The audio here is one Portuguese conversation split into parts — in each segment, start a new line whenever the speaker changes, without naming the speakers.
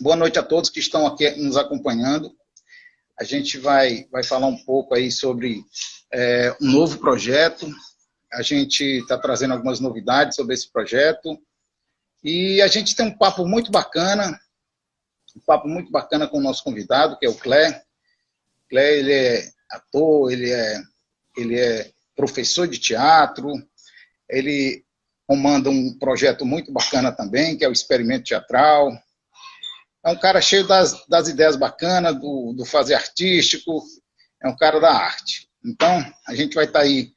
Boa noite a todos que estão aqui nos acompanhando. A gente vai falar um pouco aí sobre um novo projeto. A gente está trazendo algumas novidades sobre esse projeto. E a gente tem um papo muito bacana com o nosso convidado, que é o Clé. Clé, ele é ator, ele é professor de teatro, ele comanda um projeto muito bacana também, que é o Experimento Teatral. É um cara cheio das ideias bacanas, do fazer artístico, é um cara da arte. Então, a gente vai estar aí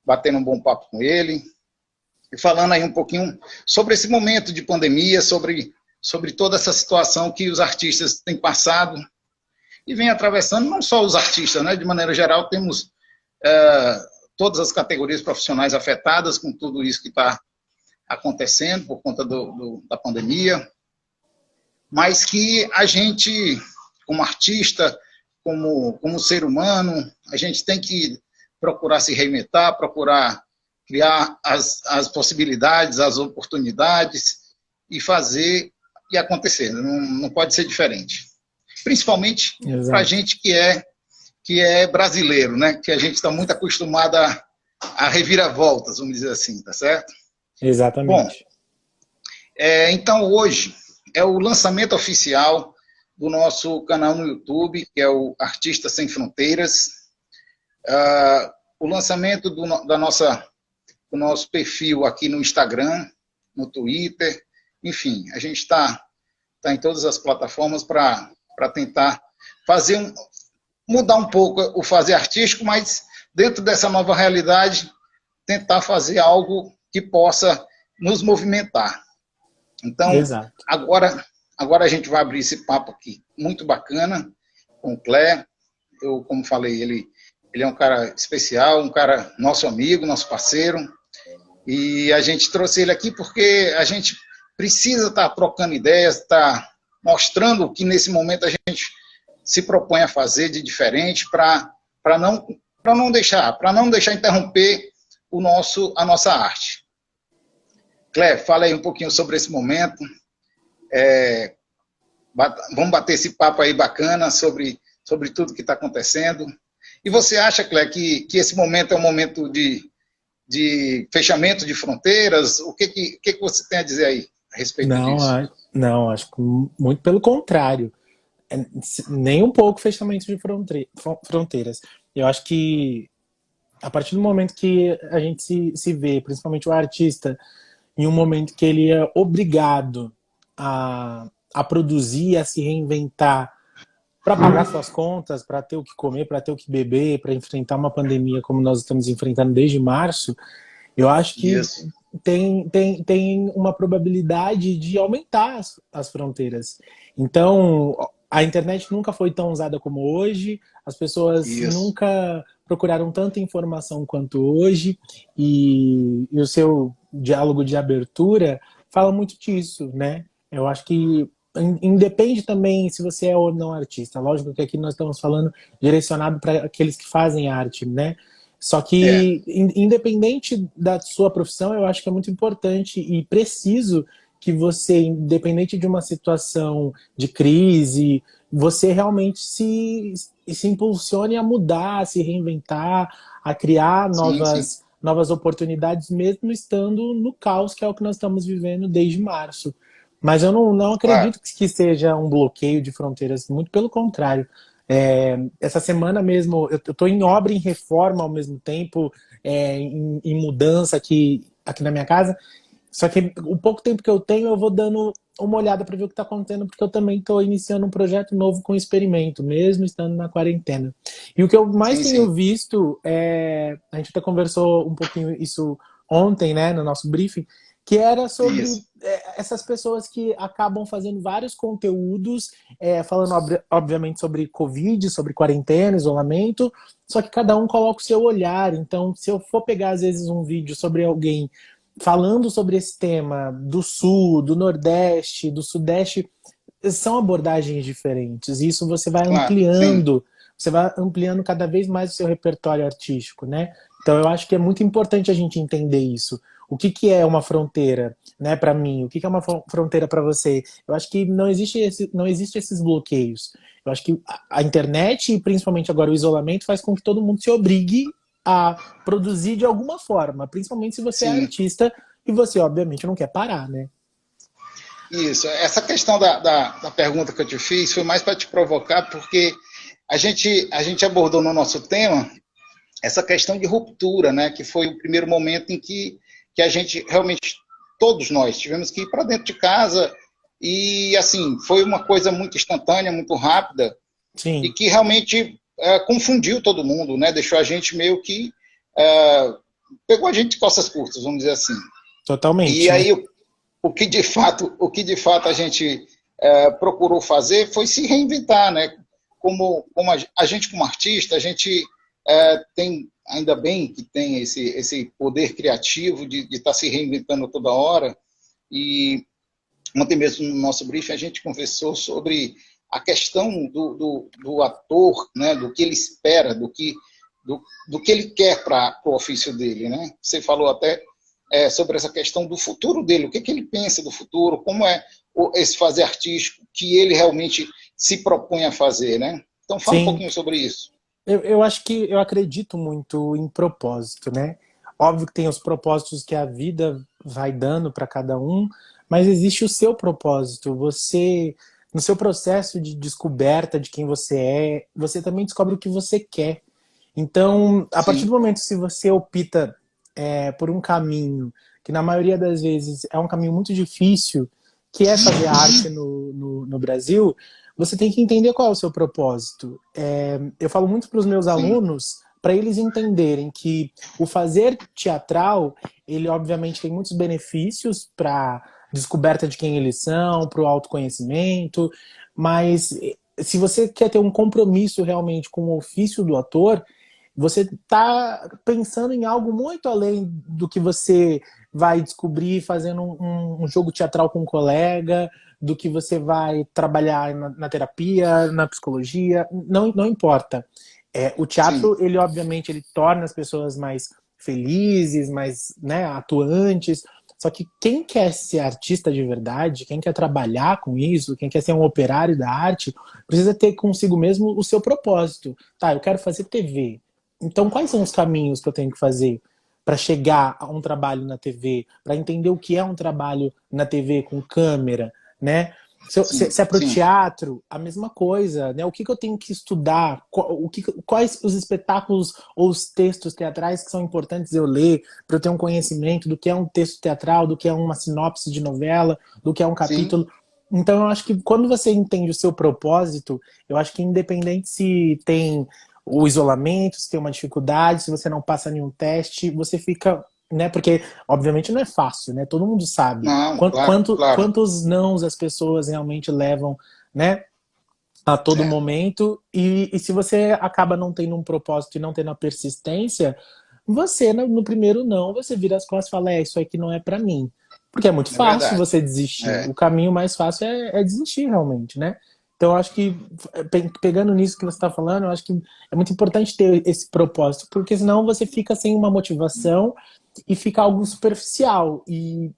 batendo um bom papo com ele e falando aí um pouquinho sobre esse momento de pandemia, sobre toda essa situação que os artistas têm passado e vem atravessando, não só os artistas, né? De maneira geral, temos todas as categorias profissionais afetadas com tudo isso que está acontecendo por conta da pandemia, mas que a gente, como artista, como ser humano, a gente tem que procurar se reinventar, procurar criar as possibilidades, as oportunidades e fazer e acontecer. Não pode ser diferente. Principalmente para a gente que é brasileiro, né? Que a gente está muito acostumado a reviravoltas, vamos dizer assim, tá certo?
Exatamente.
Bom, então hoje é o lançamento oficial do nosso canal no YouTube, que é o Artistas Sem Fronteiras. O lançamento do nosso perfil aqui no Instagram, no Twitter, enfim, a gente está em todas as plataformas para tentar mudar um pouco o fazer artístico, mas dentro dessa nova realidade, tentar fazer algo que possa nos movimentar. Então, agora a gente vai abrir esse papo aqui, muito bacana, com o Clé. Eu, como falei, ele é um cara especial, um cara nosso amigo, nosso parceiro, e a gente trouxe ele aqui porque a gente precisa estar trocando ideias, estar mostrando o que nesse momento a gente se propõe a fazer de diferente para não deixar interromper a nossa arte. Clé, fala aí um pouquinho sobre esse momento. Vamos bater esse papo aí bacana sobre tudo que está acontecendo. E você acha, Clé, que esse momento é um momento de fechamento de fronteiras? O que você tem a dizer aí a respeito disso?
Não, acho que muito pelo contrário. Nem um pouco fechamento de fronteiras. Eu acho que a partir do momento que a gente se vê, principalmente o artista, em um momento que ele é obrigado a produzir, a se reinventar para pagar suas contas, para ter o que comer, para ter o que beber, para enfrentar uma pandemia como nós estamos enfrentando desde março, eu acho que tem uma probabilidade de aumentar as fronteiras. Então, a internet nunca foi tão usada como hoje, as pessoas nunca procuraram tanta informação quanto hoje, e o seu diálogo de abertura fala muito disso, né? Eu acho que independe também se você é ou não artista. Lógico que aqui nós estamos falando direcionado para aqueles que fazem arte, né? Só que, independente da sua profissão, eu acho que é muito importante e preciso que você, independente de uma situação de crise, você realmente se impulsione a mudar, a se reinventar, a criar novas oportunidades, mesmo estando no caos, que é o que nós estamos vivendo desde março. Mas eu não acredito que seja um bloqueio de fronteiras, muito pelo contrário. Essa semana mesmo, eu estou em obra, em reforma ao mesmo tempo, em mudança aqui na minha casa. Só que o pouco tempo que eu tenho, eu vou dando uma olhada para ver o que está acontecendo, porque eu também estou iniciando um projeto novo com experimento, mesmo estando na quarentena. E o que eu mais tenho visto, a gente até conversou um pouquinho isso ontem, né, no nosso briefing, que era sobre essas pessoas que acabam fazendo vários conteúdos, falando obviamente sobre Covid, sobre quarentena, isolamento, só que cada um coloca o seu olhar. Então, se eu for pegar às vezes um vídeo sobre alguém falando sobre esse tema do Sul, do Nordeste, do Sudeste, são abordagens diferentes. E isso você vai ampliando, você vai ampliando cada vez mais o seu repertório artístico, né? Então eu acho que é muito importante a gente entender isso. o que que é uma fronteira, né, para mim, o que que é uma fronteira para você. Eu acho que não existe esses bloqueios. Eu acho que a internet e principalmente agora o isolamento faz com que todo mundo se obrigue a produzir de alguma forma, principalmente se você é
Sim,
artista e você obviamente não quer parar, né?
isso. Essa questão da pergunta que eu te fiz foi mais para te provocar, porque a gente abordou no nosso tema essa questão de ruptura, né? Que foi o primeiro momento em que a gente realmente, todos nós, tivemos que ir para dentro de casa e, assim, foi uma coisa muito instantânea, muito rápida e
Sim,
que realmente confundiu todo mundo, né? Deixou a gente meio que é, pegou a gente de calças curtas, vamos dizer assim. E
totalmente, né?
aí o que de fato a gente procurou fazer foi se reinventar, né? Como a gente como artista, a gente tem, ainda bem que tem esse poder criativo de estar se reinventando toda hora. E ontem mesmo no nosso briefing a gente conversou sobre a questão do ator, né? Do que ele espera, do que ele quer para o ofício dele, né? Você falou até sobre essa questão do futuro dele, o que ele pensa do futuro, como é esse fazer artístico que ele realmente se propõe a fazer, né? Então fala um
Sim,
pouquinho sobre isso.
eu acho que eu acredito muito em propósito, né? Óbvio que tem os propósitos que a vida vai dando para cada um, mas existe o seu propósito. Você, no seu processo de descoberta de quem você também descobre o que você quer. Então, a partir
Sim,
do momento se você opta por um caminho que na maioria das vezes é um caminho muito difícil, que é fazer arte no Brasil, você tem que entender qual é o seu propósito. Eu falo muito para os meus
sim,
alunos para eles entenderem que o fazer teatral, ele obviamente tem muitos benefícios para descoberta de quem eles são, para o autoconhecimento, mas se você quer ter um compromisso realmente com o ofício do ator, você está pensando em algo muito além do que você vai descobrir fazendo um jogo teatral com um colega, do que você vai trabalhar na terapia, na psicologia, não importa. O
sim,
teatro, ele obviamente, ele torna as pessoas mais felizes, mais, né, atuantes. Só que quem quer ser artista de verdade, quem quer trabalhar com isso, quem quer ser um operário da arte, precisa ter consigo mesmo o seu propósito. Tá, eu quero fazer TV. Então, quais são os caminhos que eu tenho que fazer para chegar a um trabalho na TV, para entender o que é um trabalho na TV com câmera, né?
sim,
Se é para o
sim,
teatro, a mesma coisa, né? O que eu tenho que estudar? Quais os espetáculos ou os textos teatrais que são importantes eu ler para eu ter um conhecimento do que é um texto teatral, do que é uma sinopse de novela, do que é um
sim.
capítulo. Então, eu acho que quando você entende o seu propósito, eu acho que independente se tem o isolamento, se tem uma dificuldade, se você não passa nenhum teste, você fica, né? Porque obviamente não é fácil, né? Todo mundo sabe
Não, claro, claro.
quantos nãos as pessoas realmente levam, né? A todo
É,
momento, e se você acaba não tendo um propósito e não tendo a persistência, você no primeiro não, você vira as costas e fala, isso aqui não é para mim. Porque é muito
é
fácil
verdade.
você desistir.
É,
O caminho mais fácil é desistir realmente, né? Então eu acho que, pegando nisso que você está falando, eu acho que é muito importante ter esse propósito, porque senão você fica sem uma motivação e fica algo superficial. E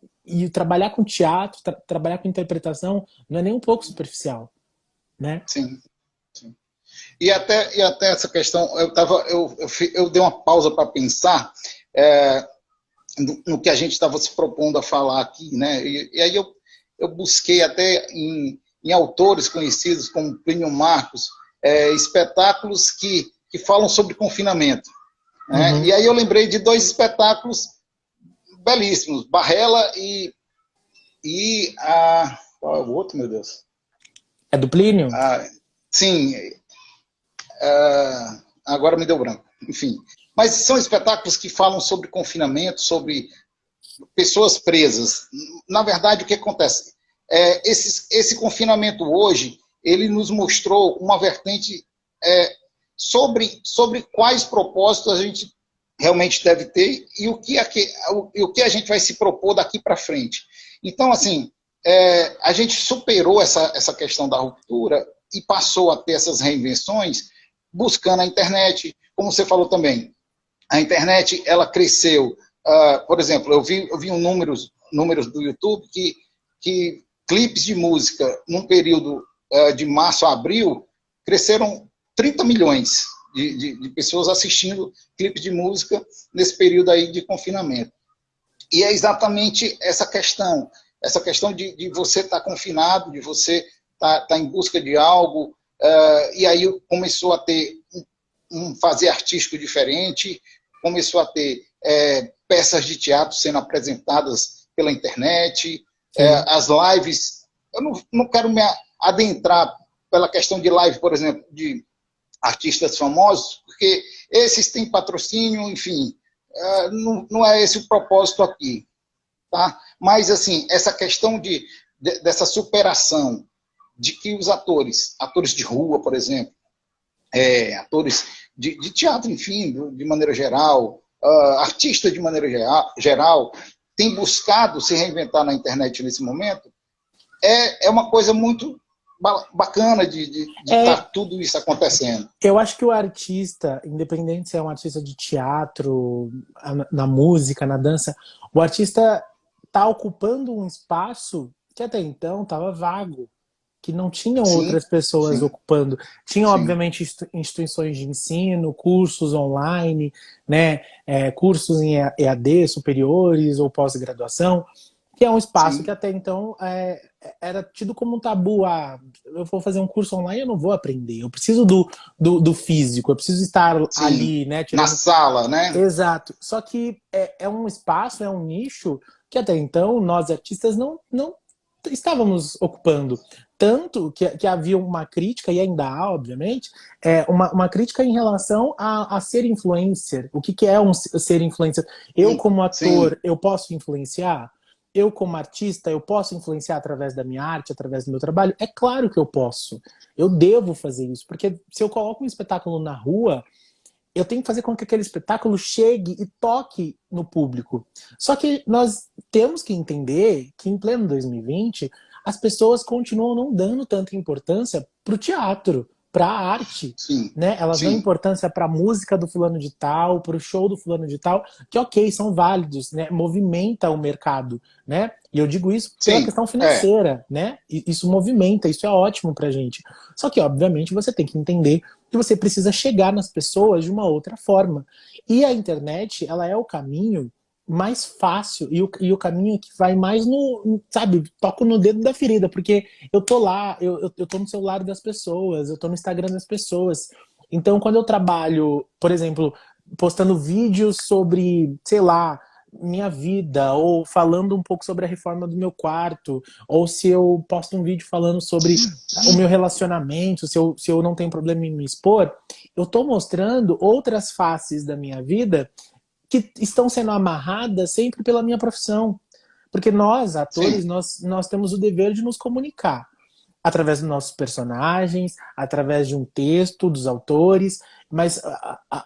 trabalhar com teatro, trabalhar com interpretação, não é nem um pouco superficial, né?
sim, sim. E até essa questão, eu dei uma pausa para pensar é, no que a gente estava se propondo a falar aqui, né? E aí eu busquei até em autores conhecidos como Plínio Marcos, espetáculos que falam sobre confinamento, né?
Uhum.
E aí eu lembrei de dois espetáculos belíssimos, Barrela e a... Qual é o outro, meu Deus?
É do Plínio?
Sim, agora me deu branco. Enfim, mas são espetáculos que falam sobre confinamento, sobre pessoas presas. Na verdade, o que acontece? Esse confinamento hoje, ele nos mostrou uma vertente sobre quais propósitos a gente realmente deve ter e o que a gente vai se propor daqui para frente. Então, assim, a gente superou essa questão da ruptura e passou a ter essas reinvenções buscando a internet, como você falou também. A internet, ela cresceu por exemplo, eu vi números do YouTube que clipes de música, num período de março a abril, cresceram 30 milhões de pessoas assistindo clipes de música nesse período aí de confinamento. E é exatamente essa questão de você estar confinado, de você estar em busca de algo, e aí começou a ter um fazer artístico diferente, começou a ter peças de teatro sendo apresentadas pela internet, as lives. Eu não quero me adentrar pela questão de live, por exemplo, de artistas famosos, porque esses têm patrocínio, enfim, não é esse o propósito aqui, tá? Mas, assim, essa questão dessa superação de que os atores de rua, por exemplo, atores de teatro, enfim, de maneira geral, artistas de maneira geral, têm buscado se reinventar na internet nesse momento, é uma coisa muito bacana de estar tudo isso acontecendo.
Eu acho que o artista, independente se é um artista de teatro, na música, na dança, o artista está ocupando um espaço que até então estava vago, que não tinham outras pessoas ocupando. Tinham, obviamente, instituições de ensino, cursos online, né, cursos em EAD superiores ou pós-graduação, que é um espaço que até então era tido como um tabu. Eu vou fazer um curso online, eu não vou aprender. Eu preciso do físico, eu preciso estar ali, né?
Na sala, né?
Exato. Só que é um espaço, é um nicho que até então nós artistas não estávamos ocupando. Tanto que havia uma crítica, e ainda há, obviamente, uma crítica em relação a ser influencer. O que é ser influencer? Eu, como ator, eu posso influenciar? Eu, como artista, eu posso influenciar através da minha arte, através do meu trabalho? É claro que eu posso. Eu devo fazer isso. Porque se eu coloco um espetáculo na rua, eu tenho que fazer com que aquele espetáculo chegue e toque no público. Só que nós temos que entender que, em pleno 2020, as pessoas continuam não dando tanta importância para o teatro, para a arte. Né? Elas dão importância para a música do fulano de tal, para o show do fulano de tal, que ok, são válidos, né? Movimenta o mercado. Né? E eu digo isso pela questão financeira. Né? Isso movimenta, isso é ótimo para a gente. Só que, obviamente, você tem que entender que você precisa chegar nas pessoas de uma outra forma. E a internet, ela é o caminho mais fácil e o caminho que vai mais sabe, toco no dedo da ferida, porque eu tô lá, eu tô no celular das pessoas, eu tô no Instagram das pessoas. Então, quando eu trabalho, por exemplo, postando vídeos sobre, sei lá, minha vida, ou falando um pouco sobre a reforma do meu quarto, ou se eu posto um vídeo falando sobre o meu relacionamento, se eu não tenho problema em me expor, eu tô mostrando outras faces da minha vida que estão sendo amarradas sempre pela minha profissão. Porque nós, atores, nós temos o dever de nos comunicar através dos nossos personagens, através de um texto, dos autores, mas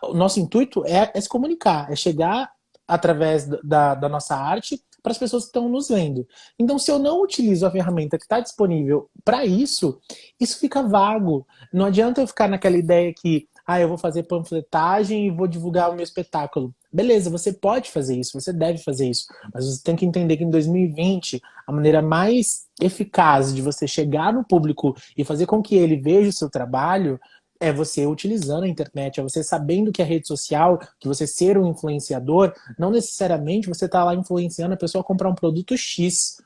o nosso intuito é se comunicar, é chegar através da nossa arte para as pessoas que estão nos vendo. Então, se eu não utilizo a ferramenta que está disponível para isso, isso fica vago. Não adianta eu ficar naquela ideia que eu vou fazer panfletagem e vou divulgar o meu espetáculo. Beleza, você pode fazer isso, você deve fazer isso, mas você tem que entender que em 2020 a maneira mais eficaz de você chegar no público e fazer com que ele veja o seu trabalho é você utilizando a internet, é você sabendo que a rede social, que você ser um influenciador, não necessariamente você está lá influenciando a pessoa a comprar um produto X.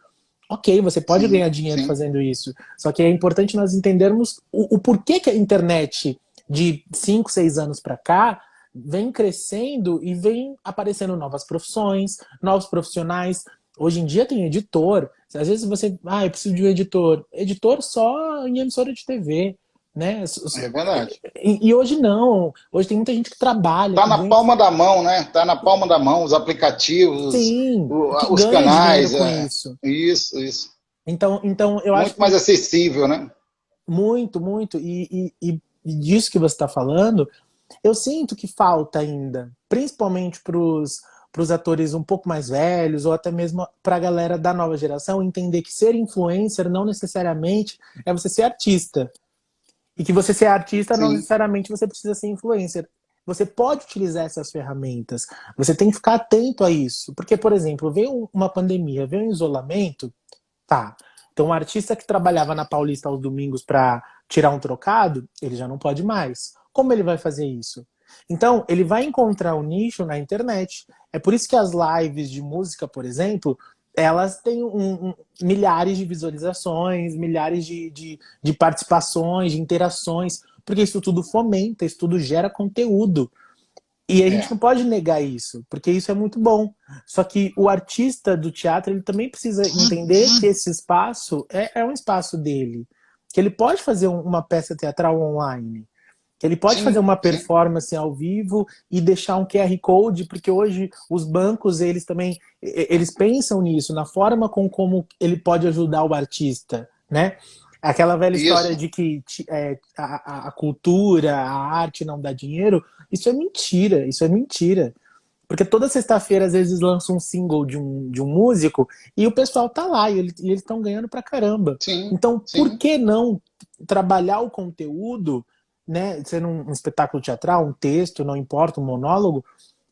Ok, você pode ganhar dinheiro fazendo isso, só que é importante nós entendermos o porquê que a internet de 5, 6 anos para cá vem crescendo e vem aparecendo novas profissões, novos profissionais. Hoje em dia tem editor. Às vezes você, eu preciso de um editor. Editor só em emissora de TV, né?
É verdade.
E hoje não. Hoje tem muita gente que trabalha.
Tá na palma da mão, né? Tá na palma da mão, os aplicativos, os canais.
Com isso.
Isso.
Então eu acho
muito mais acessível, né?
Muito, muito. E disso que você está falando, eu sinto que falta ainda, principalmente para os atores um pouco mais velhos, ou até mesmo para a galera da nova geração, entender que ser influencer não necessariamente é você ser artista. E que você ser artista não necessariamente você precisa ser influencer. você pode utilizar essas ferramentas. Você tem que ficar atento a isso. Porque, por exemplo, veio uma pandemia, veio um isolamento, tá. Então, um artista que trabalhava na Paulista aos domingos para tirar um trocado, ele já não pode mais. Como ele vai fazer isso? Então, ele vai encontrar um nicho na internet. É por isso que as lives de música, por exemplo, elas têm milhares de visualizações, milhares de participações, de interações, porque isso tudo fomenta, isso tudo gera conteúdo. E a gente não pode negar isso, porque isso é muito bom. Só que o artista do teatro, ele também precisa entender que esse espaço é um espaço dele. Que ele pode fazer uma peça teatral online. Que ele pode fazer uma performance ao vivo e deixar um QR Code, porque hoje os bancos, eles também, eles pensam nisso, na forma como ele pode ajudar o artista, né? Aquela velha história de que a cultura, a arte não dá dinheiro, isso é mentira, isso é mentira. Porque toda sexta-feira, às vezes, lança um single de um músico e o pessoal tá lá e eles estão ganhando pra caramba. Então, por que não trabalhar o conteúdo, né, sendo um espetáculo teatral, um texto, não importa, um monólogo,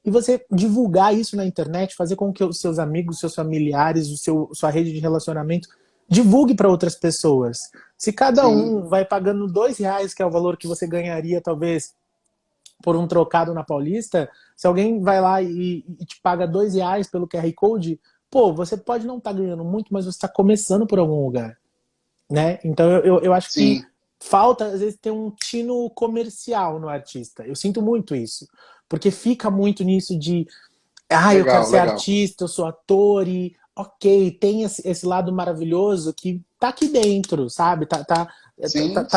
e você divulgar isso na internet, fazer com que os seus amigos, seus familiares, sua rede de relacionamento divulgue para outras pessoas. Se cada um vai pagando R$2, que é o valor que você ganharia, talvez, por um trocado na Paulista, se alguém vai lá e te paga R$2 pelo QR Code, pô, você pode não estar ganhando muito, mas você está começando por algum lugar, né? Então eu acho que falta, às vezes, ter um tino comercial no artista. Eu sinto muito isso. Porque fica muito nisso de eu quero ser artista, eu sou ator e ok, tem esse lado maravilhoso que tá aqui dentro, sabe? Tá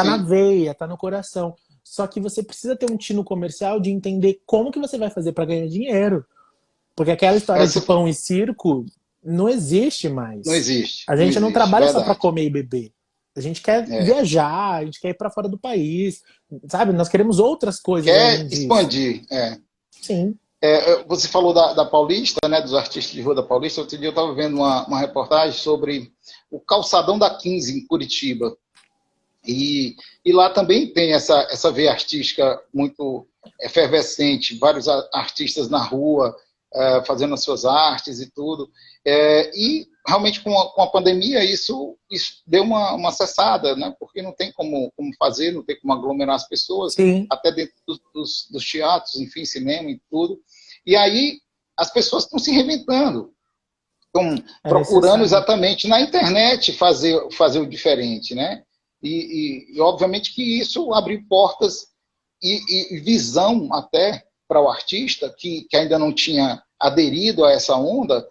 na veia, tá no coração. Só que você precisa ter um tino comercial de entender como que você vai fazer para ganhar dinheiro. Porque aquela história de pão e circo não existe mais.
Não existe.
A gente não trabalha só para comer e beber. A gente quer viajar, a gente quer ir para fora do país, sabe? Nós queremos outras coisas.
Quer expandir,
Sim.
Você falou da Paulista, né, dos artistas de rua da Paulista. Outro dia eu estava vendo uma reportagem sobre o calçadão da 15, em Curitiba. E lá também tem essa veia artística muito efervescente, vários artistas na rua fazendo as suas artes e tudo. E realmente com a pandemia isso deu uma cessada, né? Porque não tem como fazer, não tem como aglomerar as pessoas, até dentro dos teatros, enfim, cinema e tudo. E aí as pessoas estão se reinventando, estão procurando exatamente na internet fazer o diferente, né? E obviamente que isso abriu portas e visão até para o artista que ainda não tinha aderido a essa onda,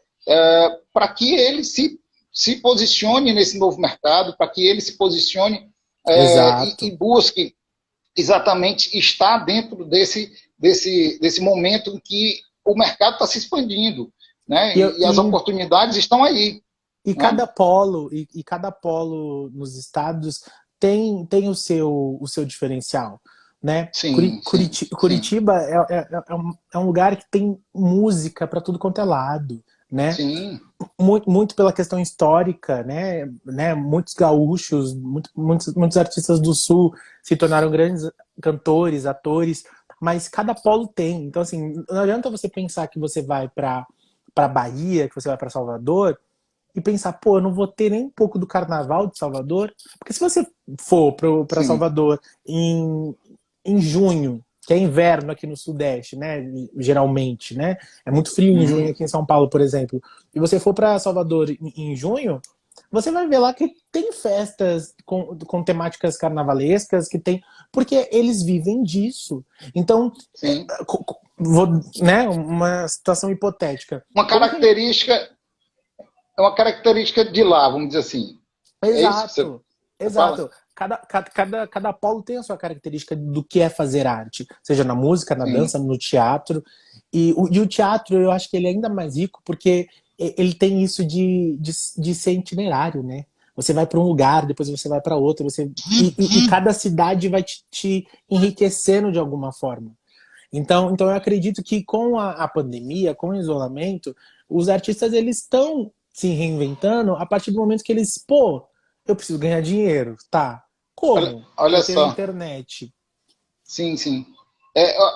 para que ele se posicione nesse novo mercado, para que ele se posicione e busque exatamente estar dentro desse momento em que o mercado está se expandindo, né? E as oportunidades estão aí.
E cada polo, cada polo nos estados tem o seu diferencial, né? Curitiba é um lugar que tem música para tudo quanto é lado, né?
Sim.
Muito pela questão histórica, né? Muitos gaúchos, muitos artistas do sul se tornaram grandes cantores, atores, mas cada polo tem. Então, assim, não adianta você pensar que você vai para Bahia, que você vai para Salvador, e pensar, pô, eu não vou ter nem um pouco do carnaval de Salvador. Porque se você for para Salvador em junho, que é inverno aqui no Sudeste, né, geralmente, né, é muito frio em junho aqui em São Paulo, por exemplo, e você for para Salvador em junho, você vai ver lá que tem festas com temáticas carnavalescas, que tem, porque eles vivem disso. Então, né, uma situação hipotética.
Uma característica de lá, vamos dizer assim.
Exato, exato. Cada polo tem a sua característica do que é fazer arte, seja na música, na dança, no teatro. E o teatro, eu acho que ele é ainda mais rico porque ele tem isso de ser itinerário, né? Você vai para um lugar, depois você vai para outro, e cada cidade vai te enriquecendo de alguma forma. Então eu acredito que com a pandemia, com o isolamento, os artistas eles estão se reinventando a partir do momento que eles, eu preciso ganhar dinheiro, tá? Como?
Olha só.
Internet.
Sim.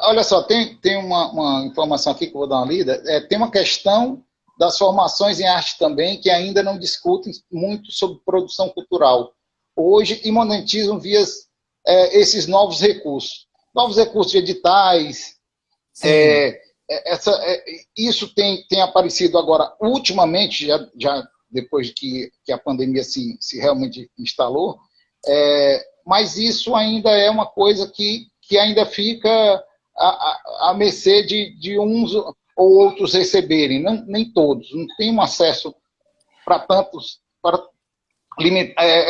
Olha só, tem uma informação aqui que eu vou dar uma lida. Tem uma questão das formações em arte também, que ainda não discutem muito sobre produção cultural. Hoje, e monetizam via esses novos recursos. Novos recursos de editais. Isso tem aparecido agora, ultimamente, já depois que a pandemia se realmente instalou, mas isso ainda é uma coisa que ainda fica à mercê de uns ou outros receberem, nem todos, não tem um acesso para tantos,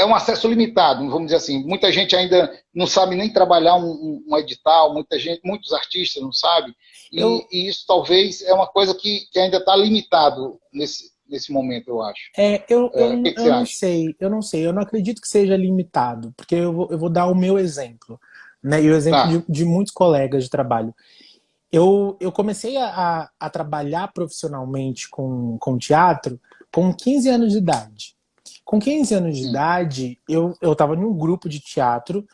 um acesso limitado, vamos dizer assim. Muita gente ainda não sabe nem trabalhar um edital, muitos artistas não sabem, e isso talvez é uma coisa que ainda está limitado nesse momento, eu acho.
Eu não sei, eu não acredito que seja limitado, porque eu vou dar o meu exemplo, né, e o exemplo de muitos colegas de trabalho. Eu comecei a trabalhar profissionalmente com teatro com 15 anos de idade. Com 15 anos de idade, eu estava em um grupo de teatro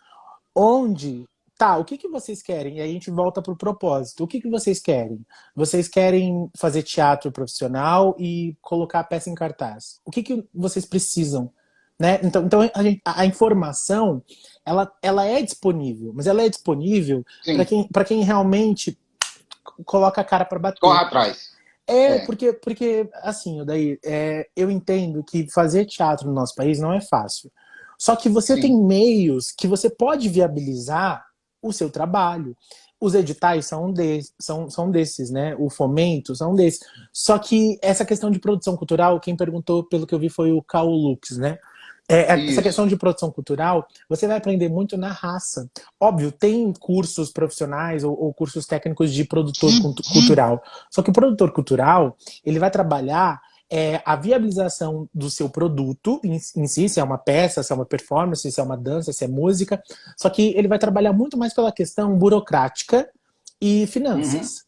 onde... Tá, o que vocês querem? E aí a gente volta pro propósito. O que vocês querem? Vocês querem fazer teatro profissional e colocar a peça em cartaz. O que vocês precisam? Né? Então a informação, ela é disponível, mas ela é disponível para quem realmente coloca a cara para bater.
Corre atrás.
Porque assim, daí, eu entendo que fazer teatro no nosso país não é fácil. Só que você tem meios que você pode viabilizar o seu trabalho. Os editais são desses, né? O fomento são desses. Só que essa questão de produção cultural, quem perguntou, pelo que eu vi, foi o Carl Lux, né? Essa questão de produção cultural, você vai aprender muito na raça. Óbvio, tem cursos profissionais ou cursos técnicos de produtor cultural. Só que o produtor cultural, ele vai trabalhar a viabilização do seu produto em si, se é uma peça, se é uma performance, se é uma dança, se é música. Só que ele vai trabalhar muito mais pela questão burocrática e finanças.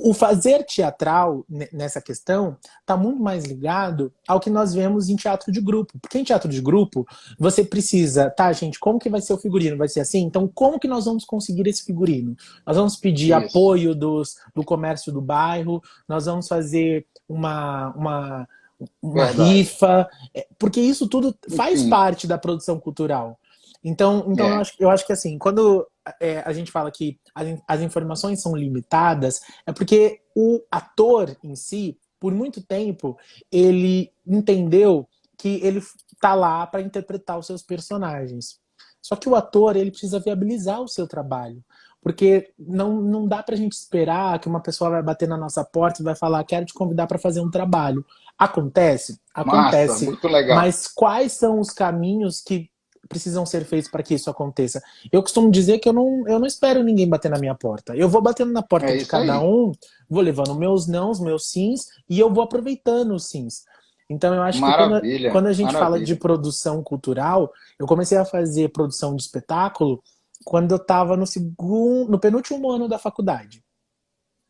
O fazer teatral nessa questão está muito mais ligado ao que nós vemos em teatro de grupo. Porque em teatro de grupo, você precisa, tá, gente, como que vai ser o figurino? Vai ser assim? Então, como que nós vamos conseguir esse figurino? Nós vamos pedir apoio do comércio do bairro, nós vamos fazer uma rifa, porque isso tudo faz parte da produção cultural. Então eu acho que assim, quando a gente fala que as informações são limitadas, é porque o ator em si, por muito tempo, ele entendeu que ele tá lá para interpretar os seus personagens. Só que o ator, ele precisa viabilizar o seu trabalho. Porque não dá pra gente esperar que uma pessoa vai bater na nossa porta e vai falar, quero te convidar para fazer um trabalho. Acontece? Acontece.
Massa, muito legal.
Mas quais são os caminhos que precisam ser feitos para que isso aconteça? Eu costumo dizer que eu não espero ninguém bater na minha porta. Eu vou batendo na porta de cada um, vou levando meus nãos, meus sims, e eu vou aproveitando os sims. Então eu acho que quando a gente fala de produção cultural, eu comecei a fazer produção de espetáculo quando eu estava no penúltimo ano da faculdade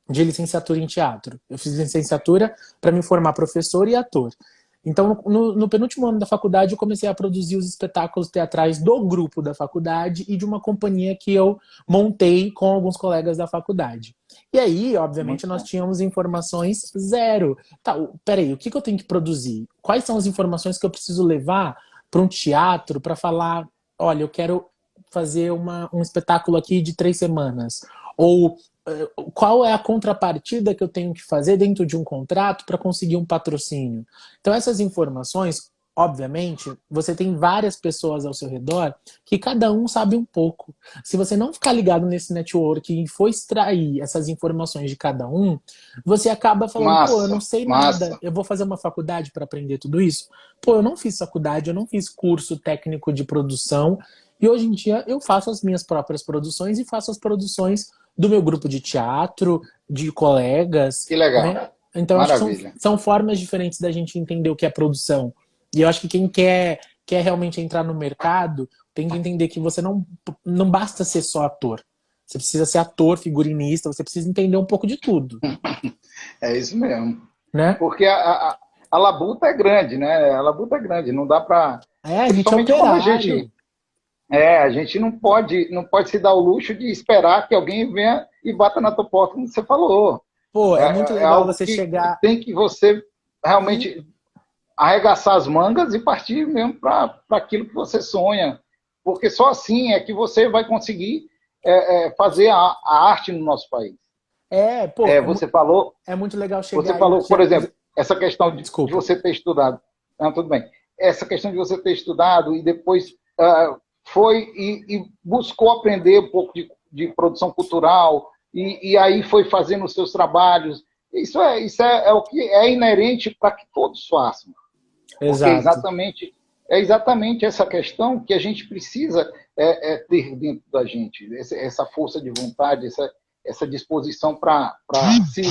de licenciatura em teatro. Eu fiz licenciatura para me formar professor e ator. Então, no penúltimo ano da faculdade, eu comecei a produzir os espetáculos teatrais do grupo da faculdade e de uma companhia que eu montei com alguns colegas da faculdade. E aí, obviamente, nós tínhamos informações zero. Tá, peraí, o que eu tenho que produzir? Quais são as informações que eu preciso levar para um teatro para falar, olha, eu quero fazer um espetáculo aqui de 3 semanas? Ou qual é a contrapartida que eu tenho que fazer dentro de um contrato para conseguir um patrocínio? Então essas informações, obviamente, você tem várias pessoas ao seu redor que cada um sabe um pouco. Se você não ficar ligado nesse network e for extrair essas informações de cada um, você acaba falando, pô, eu não sei nada, eu vou fazer uma faculdade para aprender tudo isso? Pô, eu não fiz faculdade, eu não fiz curso técnico de produção, e hoje em dia eu faço as minhas próprias produções e faço as produções do meu grupo de teatro, de colegas.
Que legal.
Né? Então, acho que são formas diferentes da gente entender o que é produção. E eu acho que quem quer realmente entrar no mercado tem que entender que você não basta ser só ator. Você precisa ser ator, figurinista, você precisa entender um pouco de tudo.
É isso mesmo.
Né?
Porque a labuta é grande, né? A labuta é grande, não dá para...
a gente é operário.
A gente não pode se dar o luxo de esperar que alguém venha e bata na tua porta, como você falou.
Pô, é muito
É
legal
algo
você
que
chegar
tem que você
e
realmente arregaçar as mangas e partir mesmo para aquilo que você sonha. Porque só assim é que você vai conseguir fazer a arte no nosso país.
pô,
Você falou,
é muito legal chegar e
por exemplo, essa questão de
desculpa.
você ter estudado. Não, tudo bem. Essa questão de você ter estudado e depois foi e buscou aprender um pouco de produção cultural e aí foi fazendo os seus trabalhos. Isso é o que é inerente para que todos façam. Porque
Exato.
é exatamente essa questão que a gente precisa ter dentro da gente, essa força de vontade, essa disposição para se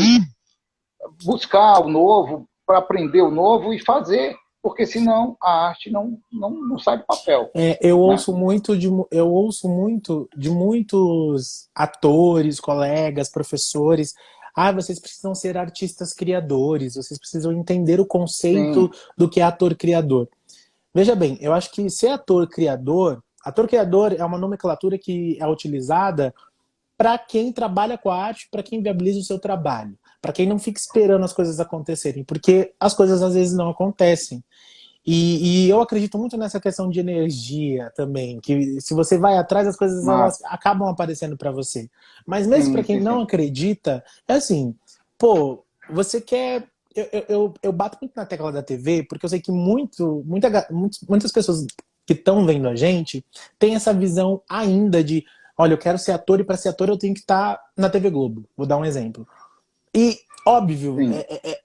buscar o novo, para aprender o novo e fazer, porque senão a arte não sai do papel.
Eu
Né?
ouço muito de muitos atores, colegas, professores. Ah, vocês precisam ser artistas criadores, vocês precisam entender o conceito
Sim,
do que é ator criador. Veja bem, eu acho que ser ator criador é uma nomenclatura que é utilizada para quem trabalha com a arte, para quem viabiliza o seu trabalho, para quem não fica esperando as coisas acontecerem, porque as coisas às vezes não acontecem. E eu acredito muito nessa questão de energia também, que se você vai atrás, as coisas elas
massa.
acabam aparecendo para você. Mas mesmo para
Sim,
quem
sim,
não
sim.
acredita, é assim, pô, você quer. Eu bato muito na tecla da TV, porque eu sei que muitas pessoas que estão vendo a gente têm essa visão ainda de, olha, eu quero ser ator e para ser ator eu tenho que estar na TV Globo. Vou dar um exemplo. E, óbvio,
Sim.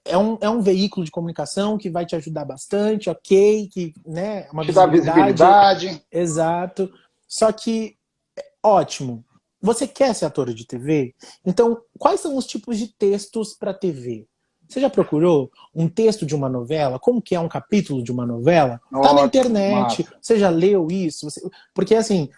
é um veículo de comunicação que vai te ajudar bastante, ok, que, né, uma
Te dá
visibilidade,
visibilidade.
exato. Só que, ótimo, você quer ser ator de TV? Então, quais são os tipos de textos para TV? Você já procurou um texto de uma novela? Como que é um capítulo de uma novela? Tá na
Ótimo,
internet.
massa.
Você já leu isso? Porque, assim,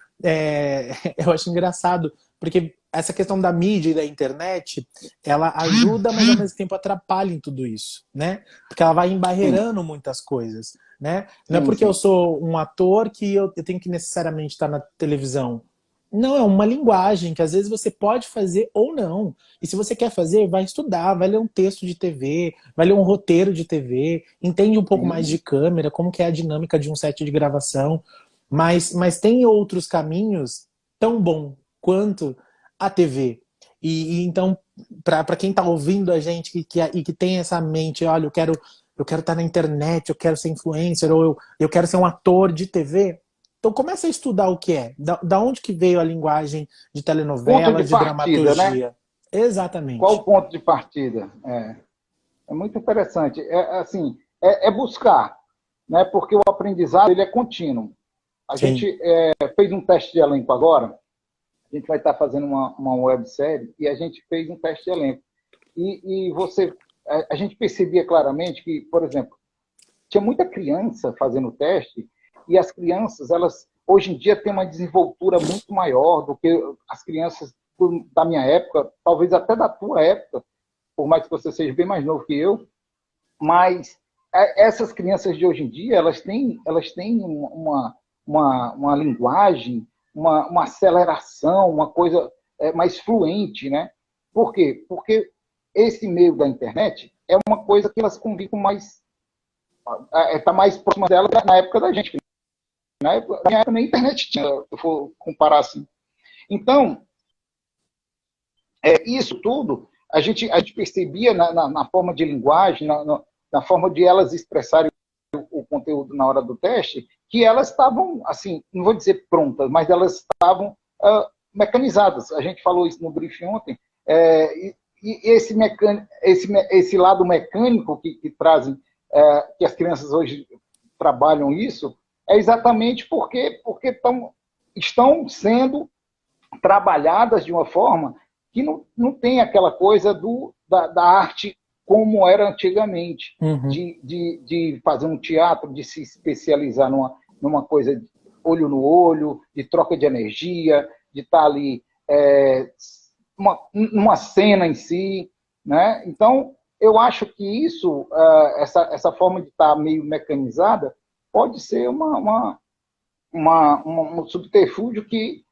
eu acho engraçado, porque essa questão da mídia e da internet, ela ajuda, mas ao mesmo tempo atrapalha em tudo isso, né? Porque ela vai
Sim,
embarreirando muitas coisas, né? Não é
sim,
porque eu
sim.
sou um ator que eu tenho que necessariamente estar na televisão. Não, é uma linguagem que às vezes você pode fazer ou não. E se você quer fazer, vai estudar, vai ler um texto de TV, vai ler um roteiro de TV, entende um pouco mais de
Sim.
câmera, como que é a dinâmica de um set de gravação. Mas tem outros caminhos tão bom quanto a TV. E então, para quem está ouvindo a gente e que tem essa mente, olha, eu quero estar na internet, eu quero ser influencer, ou eu quero ser um ator de TV, então começa a estudar o que é. Da onde que veio a linguagem de
Ponto de
telenovela, de
partida, né?
dramaturgia.
Qual
Exatamente.
o ponto de partida? É muito interessante. Assim, é buscar, né? Porque o aprendizado ele é contínuo. A
Sim.
gente fez um teste de elenco agora. A gente vai estar fazendo uma websérie e a gente fez um teste de elenco. E a gente percebia claramente que, por exemplo, tinha muita criança fazendo o teste e as crianças, elas hoje em dia têm uma desenvoltura muito maior do que as crianças da minha época, talvez até da tua época, por mais que você seja bem mais novo que eu, mas essas crianças de hoje em dia, elas têm uma linguagem, uma aceleração, uma coisa mais fluente, né? Por quê? Porque esse meio da internet é uma coisa que elas convivem mais, está mais próxima dela na época da gente. Na minha época nem internet tinha, se eu for comparar assim. Então, isso tudo a gente percebia na forma de linguagem, na forma de elas expressarem o conteúdo na hora do teste, que elas estavam, assim, não vou dizer prontas, mas elas estavam mecanizadas. A gente falou isso no briefing ontem. E esse lado mecânico que trazem, que as crianças hoje trabalham isso, é exatamente porque estão sendo trabalhadas de uma forma que não tem aquela coisa da arte como era antigamente,
Uhum.
de fazer um teatro, de se especializar numa coisa olho no olho, de troca de energia, de estar ali uma cena em si. Né? Então, eu acho que essa forma de estar meio mecanizada pode ser um subterfúgio que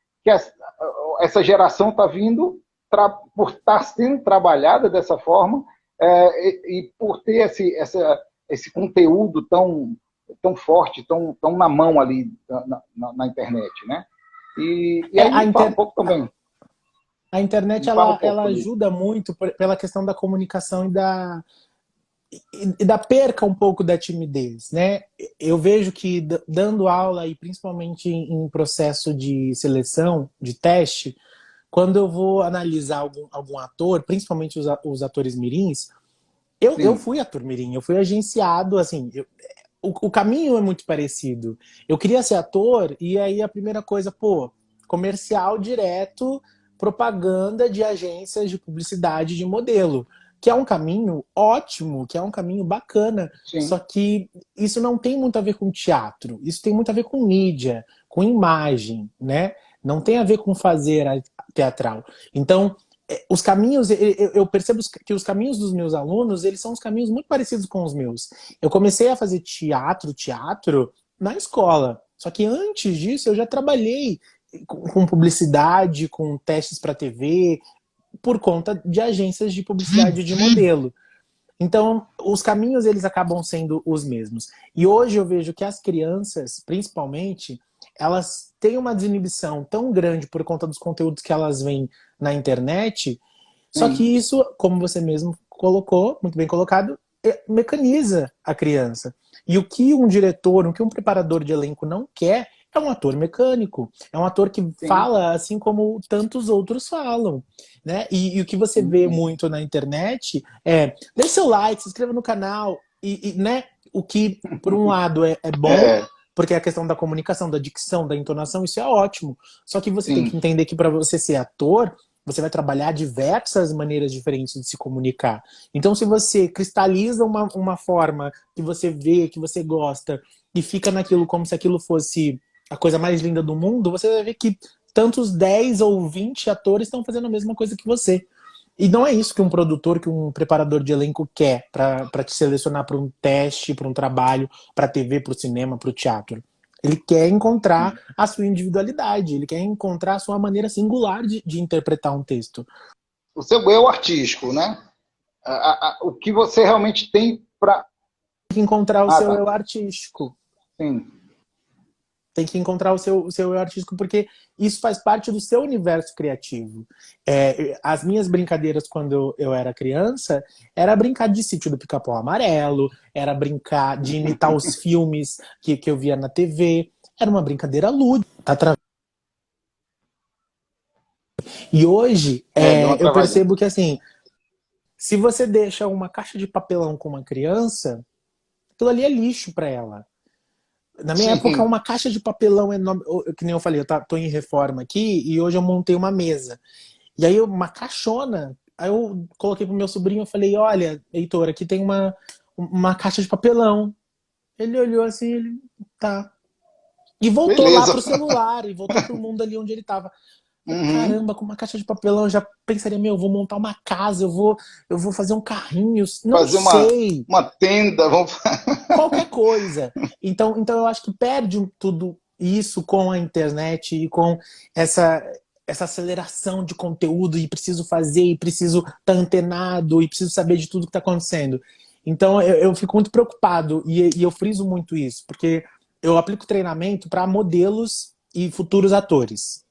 essa geração está vindo por estar sendo trabalhada dessa forma, e por ter esse conteúdo tão forte, tão na mão ali na internet, né? E aí me fala um pouco também.
A internet ela ajuda muito pela questão da comunicação e da perca um pouco da timidez, né? Eu vejo que dando aula e principalmente em processo de seleção, de teste, quando eu vou analisar algum ator, principalmente os atores mirins, eu fui ator mirim, eu fui agenciado, assim, o caminho é muito parecido. Eu queria ser ator e aí a primeira coisa, comercial direto, propaganda de agências de publicidade de modelo, que é um caminho ótimo, que é um caminho bacana. Sim. Só que isso não tem muito a ver com teatro, isso tem muito a ver com mídia, com imagem, né? Não tem a ver com fazer teatral. Então, os caminhos, eu percebo que os caminhos dos meus alunos, eles são os caminhos muito parecidos com os meus. Eu comecei a fazer teatro na escola. Só que antes disso, eu já trabalhei com publicidade, com testes para TV, por conta de agências de publicidade de modelo. Então, os caminhos, eles acabam sendo os mesmos. E hoje eu vejo que as crianças, principalmente, elas têm uma desinibição tão grande por conta dos conteúdos que elas veem na internet, só que isso, como você mesmo colocou, muito bem colocado, mecaniza a criança. E o que um diretor, o que um preparador de elenco não quer é um ator mecânico, é um ator que fala assim como tantos outros falam, né? E o que você vê muito na internet é dê seu like, se inscreva no canal, né? O que, por um lado, é bom, porque é a questão da comunicação, da dicção, da entonação, isso é ótimo. Só que você tem que entender que para você ser ator, você vai trabalhar diversas maneiras diferentes de se comunicar. Então, se você cristaliza uma forma que você vê, que você gosta, e fica naquilo como se aquilo fosse a coisa mais linda do mundo, você vai ver que tantos 10 ou 20 atores estão fazendo a mesma coisa que você. E não é isso que um produtor, que um preparador de elenco quer para te selecionar para um teste, para um trabalho, para a TV, para o cinema, para o teatro. Ele quer encontrar a sua individualidade, ele quer encontrar a sua maneira singular de interpretar um texto.
O seu eu artístico, né? O que você realmente tem para...
Tem que encontrar o seu eu artístico.
Sim.
Tem que encontrar o seu eu artístico, porque isso faz parte do seu universo criativo. As minhas brincadeiras quando eu era criança, era brincar de Sítio do Pica-Pau Amarelo, era brincar de imitar os filmes que eu via na TV. Era uma brincadeira lúdica. E hoje, eu percebo que, assim, se você deixa uma caixa de papelão com uma criança, aquilo ali é lixo para ela. Na minha época, uma caixa de papelão enorme, que nem eu falei, eu tô em reforma aqui e hoje eu montei uma mesa. E aí, uma caixona, aí eu coloquei pro meu sobrinho e falei, olha, Heitor, aqui tem uma caixa de papelão. Ele olhou assim, ele, tá. E voltou lá pro celular, e voltou pro mundo ali onde ele tava. Caramba, com uma caixa de papelão eu já pensaria, eu vou montar uma casa, eu vou fazer um carrinho, não
fazer
sei.
Uma tenda,
Qualquer coisa. Então eu acho que perde tudo isso com a internet e com essa aceleração de conteúdo, e preciso fazer, e preciso estar antenado, e preciso saber de tudo que está acontecendo. Então eu fico muito preocupado, e eu friso muito isso, porque eu aplico treinamento para modelos e futuros atores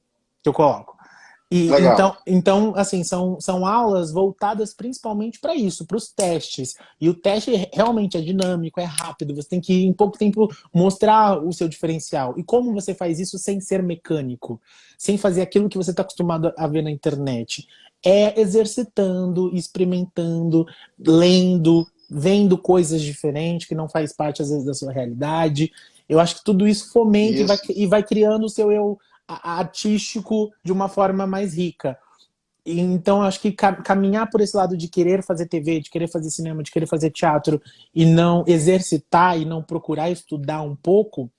que eu coloco. E então, assim, são aulas voltadas principalmente para isso, para os testes. E o teste realmente é dinâmico, é rápido, você tem que, em pouco tempo, mostrar o seu diferencial. E como você faz isso sem ser mecânico, sem fazer aquilo que você está acostumado a ver na internet? É exercitando, experimentando, lendo, vendo coisas diferentes que não faz parte, às vezes, da sua realidade. Eu acho que tudo isso fomenta e vai criando o seu eu artístico de uma forma mais rica. Então, acho que caminhar por esse lado de querer fazer TV, de querer fazer cinema, de querer fazer teatro, e não exercitar e não procurar estudar um pouco,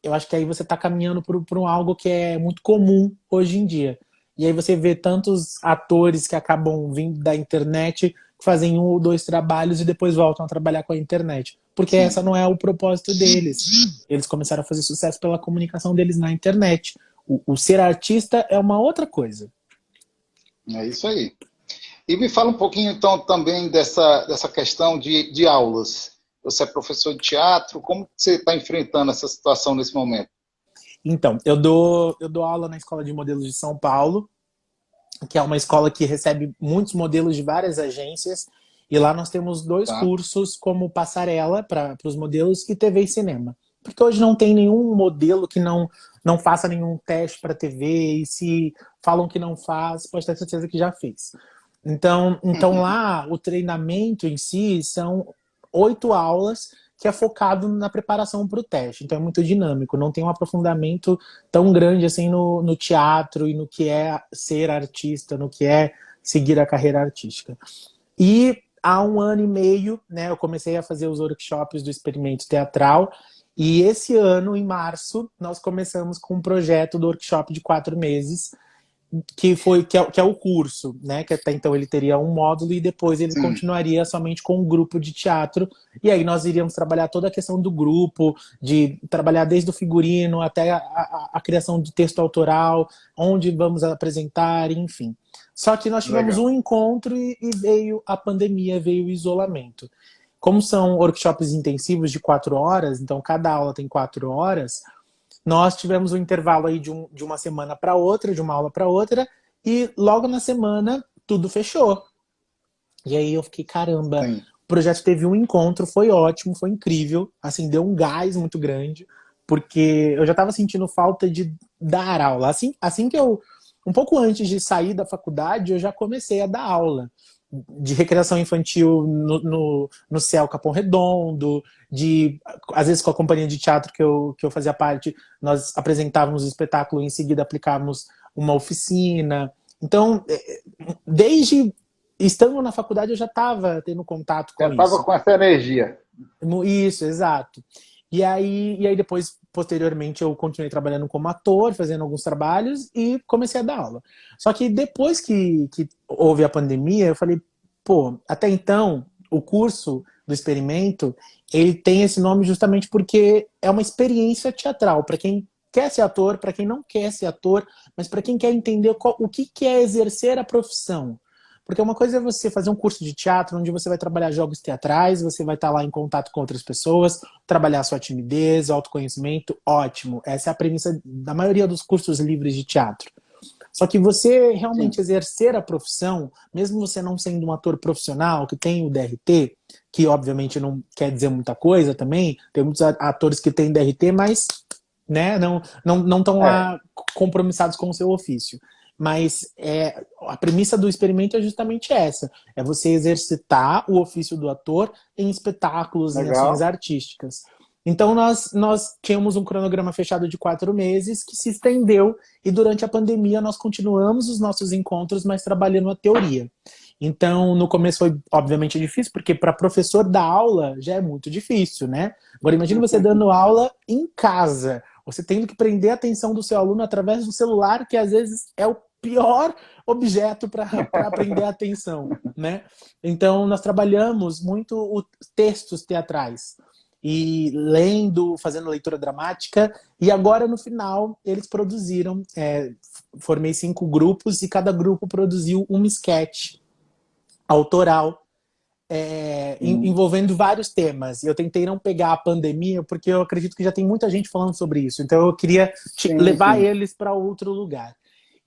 eu acho que aí você está caminhando por algo que é muito comum hoje em dia. E aí você vê tantos atores que acabam vindo da internet que fazem um ou dois trabalhos e depois voltam a trabalhar com a internet. Porque
Sim.
essa não é o propósito deles. Eles começaram a fazer sucesso pela comunicação deles na internet. O ser artista é uma outra coisa.
É isso aí. E me fala um pouquinho, então, também dessa questão de aulas. Você é professor de teatro, como você está enfrentando essa situação nesse momento?
Então, eu dou aula na Escola de Modelos de São Paulo, que é uma escola que recebe muitos modelos de várias agências, e lá nós temos dois
Tá?
cursos como passarela para os modelos e TV e cinema. Porque hoje não tem nenhum modelo que não faça nenhum teste para TV, e se falam que não faz, pode ter certeza que já fez. Então lá o treinamento em si são 8 aulas que é focado na preparação para o teste. Então é muito dinâmico, não tem um aprofundamento tão grande assim no teatro e no que é ser artista, no que é seguir a carreira artística. E há 1 ano e meio, né, eu comecei a fazer os workshops do experimento teatral, e esse ano, em março, nós começamos com um projeto do workshop de 4 meses, que é o curso, né? Que até então ele teria um módulo e depois ele
Sim,
continuaria somente com um grupo de teatro. E aí nós iríamos trabalhar toda a questão do grupo, de trabalhar desde o figurino até a criação de texto autoral, onde vamos apresentar, enfim. Só que nós tivemos
legal.
um encontro e veio a pandemia, veio o isolamento. Como são workshops intensivos de 4 horas, então cada aula tem 4 horas, nós tivemos um intervalo aí de uma semana para outra, de uma aula para outra, e logo na semana tudo fechou. E aí eu fiquei, caramba,
Sim.
o projeto teve um encontro, foi ótimo, foi incrível, assim, deu um gás muito grande, porque eu já estava sentindo falta de dar aula. Assim que eu, um pouco antes de sair da faculdade, eu já comecei a dar aula de recreação infantil no Céu Capão Redondo, às vezes com a companhia de teatro que eu fazia parte, nós apresentávamos o espetáculo e em seguida aplicávamos uma oficina. Então, desde estando na faculdade eu já estava tendo contato
Já
com
estava
isso.
com essa energia.
Isso, exato. E aí depois, posteriormente, eu continuei trabalhando como ator, fazendo alguns trabalhos e comecei a dar aula. Só que depois que houve a pandemia, eu falei, pô, até então, o curso do experimento, ele tem esse nome justamente porque é uma experiência teatral, para quem quer ser ator, para quem não quer ser ator, mas para quem quer entender o que é exercer a profissão. Porque uma coisa é você fazer um curso de teatro onde você vai trabalhar jogos teatrais, você vai estar lá em contato com outras pessoas, trabalhar a sua timidez, autoconhecimento, ótimo. Essa é a premissa da maioria dos cursos livres de teatro. Só que você realmente
Sim.
exercer a profissão, mesmo você não sendo um ator profissional que tem o DRT, que obviamente não quer dizer muita coisa também, tem muitos atores que têm DRT, mas né, não estão lá compromissados com o seu ofício. Mas a premissa do experimento é justamente essa: é você exercitar o ofício do ator em espetáculos, em ações
Legal.
artísticas. Então nós tínhamos um cronograma fechado de 4 meses que se estendeu, e durante a pandemia nós continuamos os nossos encontros, mas trabalhando a teoria. Então no começo foi obviamente difícil, porque para professor dar aula já é muito difícil, né? Agora imagine você dando aula em casa, você tendo que prender a atenção do seu aluno através do celular, que às vezes é o pior objeto para prender a atenção, né? Então nós trabalhamos muito os textos teatrais e lendo, fazendo leitura dramática, e agora no final eles produziram, formei 5 grupos e cada grupo produziu um sketch autoral envolvendo vários temas. E eu tentei não pegar a pandemia, porque eu acredito que já tem muita gente falando sobre isso. Então eu queria
Sim,
levar
sim.
eles para outro lugar.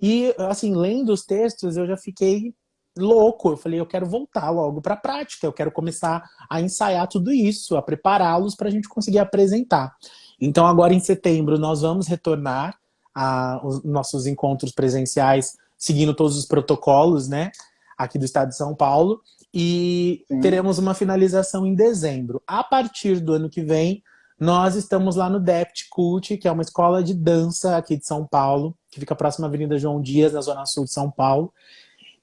E, assim, lendo os textos, eu já fiquei louco. Eu falei, eu quero voltar logo para a prática. Eu quero começar a ensaiar tudo isso, a prepará-los para a gente conseguir apresentar. Então agora em setembro nós vamos retornar aos nossos encontros presenciais, seguindo todos os protocolos, né, aqui do estado de São Paulo. E
Sim.
teremos uma finalização em dezembro. A partir do ano que vem, nós estamos lá no Dept Cult, que é uma escola de dança aqui de São Paulo, que fica próxima à Avenida João Dias, na zona sul de São Paulo,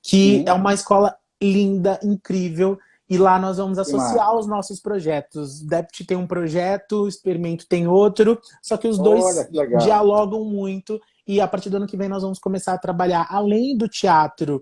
que é
Sim.
uma escola linda, incrível, e lá nós vamos
Que massa.
associar os nossos projetos. O Dept tem um projeto, o Experimento tem outro, só que os
Olha
dois
que legal.
dialogam muito, e a partir do ano que vem nós vamos começar a trabalhar, além do teatro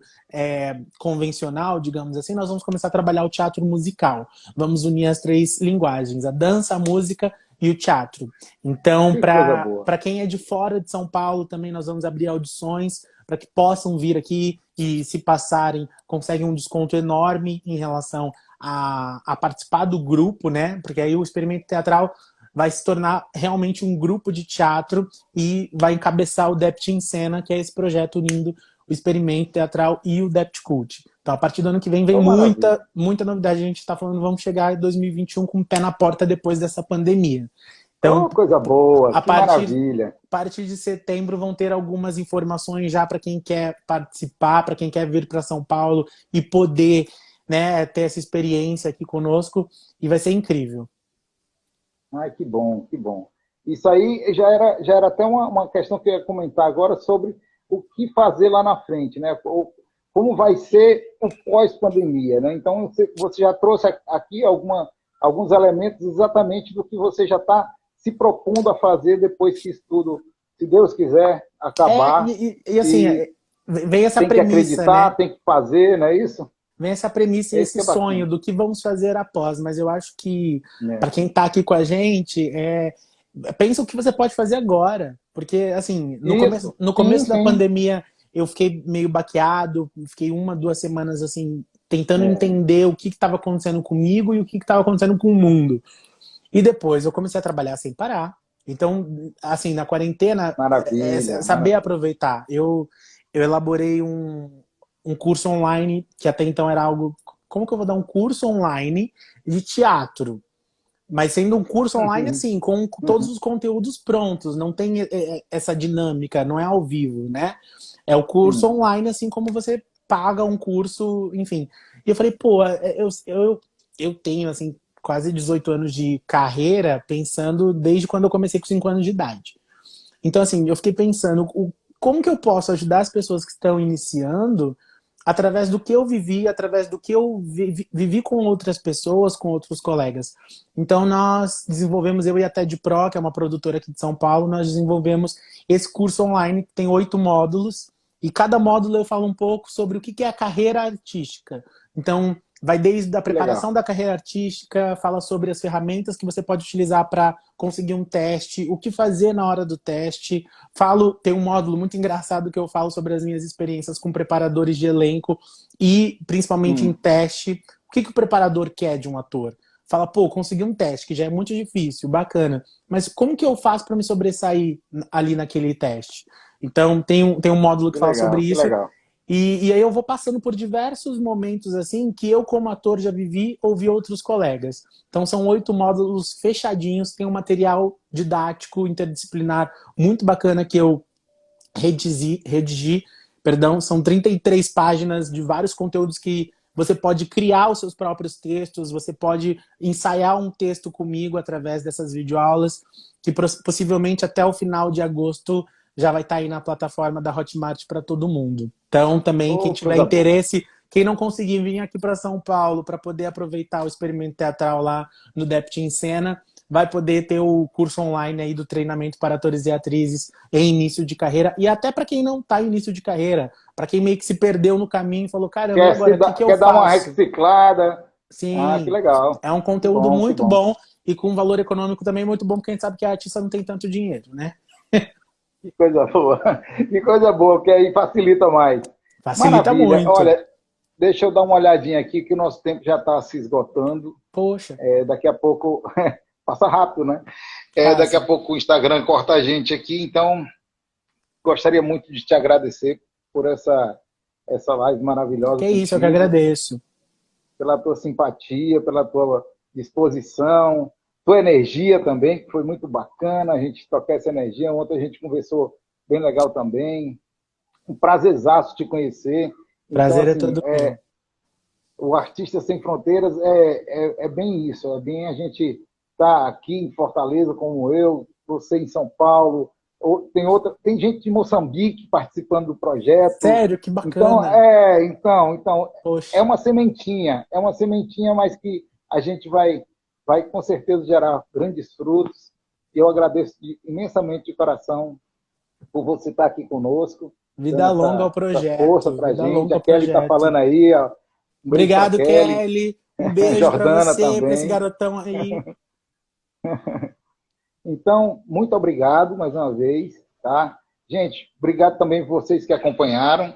convencional, digamos assim, nós vamos começar a trabalhar o teatro musical. Vamos unir as três linguagens, a dança, a música e o teatro. Então,
Que coisa boa.
para quem é de fora de São Paulo, também nós vamos abrir audições para que possam vir aqui e, se passarem, conseguem um desconto enorme em relação a participar do grupo, né? Porque aí o Experimento Teatral vai se tornar realmente um grupo de teatro e vai encabeçar o Dept em Cena, que é esse projeto unindo o Experimento Teatral e o Dept Cult. Então, a partir do ano que vem muita novidade. A gente está falando, vamos chegar em 2021 com o pé na porta depois dessa pandemia. Então,
coisa boa, que maravilha.
A partir de setembro vão ter algumas informações já para quem quer participar, para quem quer vir para São Paulo e poder, né, ter essa experiência aqui conosco, e vai ser incrível.
Ai, que bom, que bom. Isso aí já era até uma questão que eu ia comentar agora sobre o que fazer lá na frente, né? Como vai ser o pós-pandemia, né? Então, você já trouxe aqui alguns elementos exatamente do que você já está se propondo a fazer depois que isso tudo, se Deus quiser, acabar.
E assim, vem essa
tem
premissa,
que acreditar,
né?
tem que fazer, não é isso?
Vem essa premissa e esse sonho do que vamos fazer após, mas eu acho que, para quem está aqui com a gente, pensa o que você pode fazer agora. Porque, assim, no começo da pandemia, eu fiquei meio baqueado, fiquei 1, 2 semanas, assim, tentando entender o que estava acontecendo comigo e o que estava acontecendo com o mundo. E depois eu comecei a trabalhar sem parar. Então, assim, na quarentena, saber aproveitar. Eu elaborei um curso online, que até então era algo... Como que eu vou dar um curso online de teatro? Mas sendo um curso online, assim, com todos os conteúdos prontos. Não tem essa dinâmica, não é ao vivo, né? É o curso online, assim como você paga um curso, enfim. E eu falei, pô, eu tenho, assim, quase 18 anos de carreira, pensando desde quando eu comecei com 5 anos de idade. Então, assim, eu fiquei pensando, como que eu posso ajudar as pessoas que estão iniciando através do que eu vivi, através do que eu vivi com outras pessoas, com outros colegas. Então, nós desenvolvemos, eu e a TED Pro, que é uma produtora aqui de São Paulo, nós desenvolvemos esse curso online, que tem 8 módulos, e cada módulo eu falo um pouco sobre o que é a carreira artística. Então, vai desde a preparação da carreira artística, fala sobre as ferramentas que você pode utilizar para conseguir um teste, o que fazer na hora do teste. Tem um módulo muito engraçado que eu falo sobre as minhas experiências com preparadores de elenco e principalmente em teste. O que o preparador quer de um ator? Fala, pô, consegui um teste, que já é muito difícil, bacana. Mas como que eu faço para me sobressair ali naquele teste? Então, tem um módulo que fala sobre isso.
Legal.
E aí eu vou passando por diversos momentos assim que eu, como ator, já vivi ou vi outros colegas. Então são 8 módulos fechadinhos, tem um material didático, interdisciplinar muito bacana que eu redigi, são 33 páginas de vários conteúdos que você pode criar os seus próprios textos, você pode ensaiar um texto comigo através dessas videoaulas, que possivelmente até o final de agosto já vai estar aí na plataforma da Hotmart para todo mundo. Então, também, quem tiver interesse, quem não conseguir vir aqui para São Paulo para poder aproveitar o Experimento Teatral lá no Dept em Cena, vai poder ter o curso online aí do treinamento para atores e atrizes em início de carreira, e até para quem não está em início de carreira, para quem meio que se perdeu no caminho e falou, caramba, agora, o que eu faço?
Quer dar uma reciclada?
Sim,
que legal.
É um conteúdo muito bom e com um valor econômico também muito bom, porque a gente sabe que a artista não tem tanto dinheiro, né?
Que coisa boa. Que coisa boa, porque aí facilita mais.
Facilita muito.
Olha, deixa eu dar uma olhadinha aqui, que o nosso tempo já está se esgotando.
Poxa.
Daqui a pouco... Passa rápido, né? Daqui a pouco o Instagram corta a gente aqui, então gostaria muito de te agradecer por essa live maravilhosa.
Que isso, eu que agradeço.
Pela tua simpatia, pela tua disposição, tua energia também, que foi muito bacana a gente tocar essa energia. Ontem a gente conversou bem legal também. Um prazerzaço te conhecer.
Prazer então, assim, é todo mundo.
O Artista Sem Fronteiras é bem isso, é bem a gente estar aqui em Fortaleza como eu, você em São Paulo, tem gente de Moçambique participando do projeto.
Sério, que bacana.
Então é uma sementinha, mas que a gente vai com certeza gerar grandes frutos. E eu agradeço imensamente de coração por você estar aqui conosco.
Vida longa ao projeto.
Força pra
vida
gente.
longa
A Kelly está falando aí, ó. Um beijo
Obrigado,
pra Kelly.
Kelly. Um beijo
Jordana
pra você,
também.
pra esse garotão aí.
Então, muito obrigado mais uma vez, tá? Gente, obrigado também por vocês que acompanharam,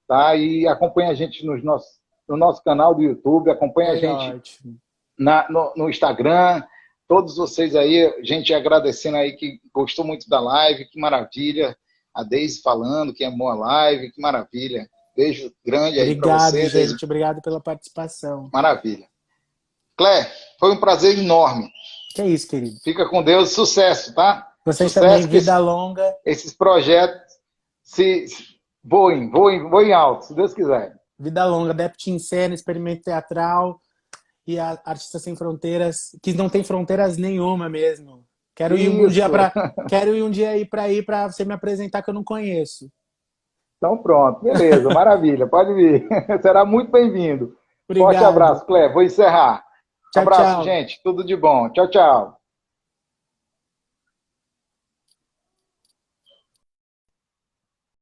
tá? E acompanha a gente no nosso canal do YouTube, acompanha a gente
Ótimo.
no Instagram, todos vocês aí, gente agradecendo aí que gostou muito da live, que maravilha. A Deise falando que amou a live, que maravilha. Beijo grande aí para você.
Obrigado, gente.
Deise.
Obrigado pela participação.
Maravilha. Clé, foi um prazer enorme.
Que é isso, querido.
Fica com Deus, sucesso, tá?
Vocês
sucesso,
também, vida longa.
Esses projetos se voem alto, se Deus quiser.
Vida longa, Depth em Cena, Experimento Teatral e a Artistas Sem Fronteiras, que não tem fronteiras nenhuma mesmo. Quero ir um dia aí para você me apresentar que eu não conheço.
Então pronto, beleza, maravilha, pode vir. Será muito bem-vindo. Forte abraço, Clé. Vou encerrar.
Tchau,
Abraço,
tchau.
gente. Tudo de bom. Tchau, tchau.